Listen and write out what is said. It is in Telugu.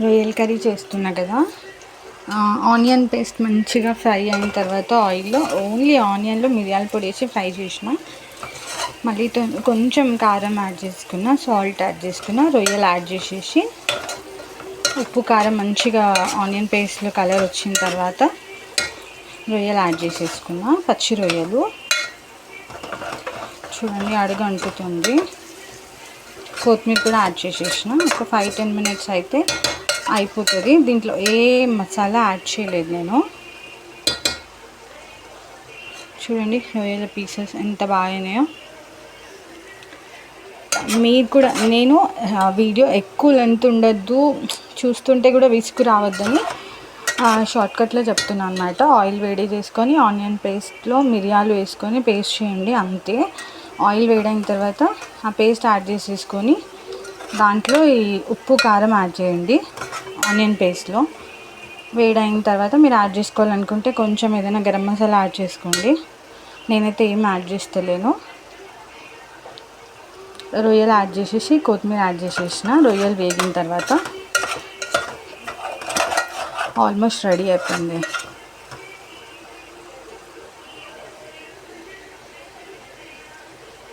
రొయ్యల కర్రీ చేస్తున్నా కదా. ఆనియన్ పేస్ట్ మంచిగా ఫ్రై అయిన తర్వాత ఆయిల్లో ఓన్లీ ఆనియన్లో మిరియాల పొడి వేసి ఫ్రై చేసిన. మళ్ళీ కొంచెం కారం యాడ్ చేసుకున్న, సాల్ట్ యాడ్ చేసుకున్న, రొయ్యలు యాడ్ చేసేసి ఉప్పు కారం మంచిగా ఆనియన్ పేస్ట్లో కలర్ వచ్చిన తర్వాత రొయ్యలు యాడ్ చేసేసుకున్న. పచ్చి రొయ్యలు చూడండి అడుగు అంటుతుంది. కొత్తిమీర కూడా యాడ్ చేసేసిన. ఒక 5-10 మినిట్స్ అయితే అయిపోతుంది. దీంట్లో ఏ మసాలా యాడ్ చేయలేదు నేను. చూడండి రొయ్యల పీసెస్ ఎంత బాగానాయో. మీరు కూడా, నేను వీడియో ఎక్కువ లెంత్ ఉండొద్దు, చూస్తుంటే కూడా విసుగు రావద్దని షార్ట్కట్లో చెప్తున్నాను అనమాట. ఆయిల్ వేడి చేసుకొని ఆనియన్ పేస్ట్లో మిరియాలు వేసుకొని పేస్ట్ చేయండి అంతే. ఆయిల్ వేడైన తర్వాత ఆ పేస్ట్ యాడ్ చేసేసుకొని దాంట్లో ఈ ఉప్పు కారం యాడ్ చేయండి ఆనియన్ పేస్ట్లో. వేడైన తర్వాత మీరు యాడ్ చేసుకోవాలనుకుంటే కొంచెం ఏదైనా గరం మసాలా యాడ్ చేసుకోండి. నేనైతే ఏం యాడ్ చేస్తలేను. రొయ్యలు యాడ్ చేసేసి కొత్తిమీర యాడ్ చేసేసిన. రొయ్యలు వేగిన తర్వాత ఆల్మోస్ట్ రెడీ అయిపోయింది.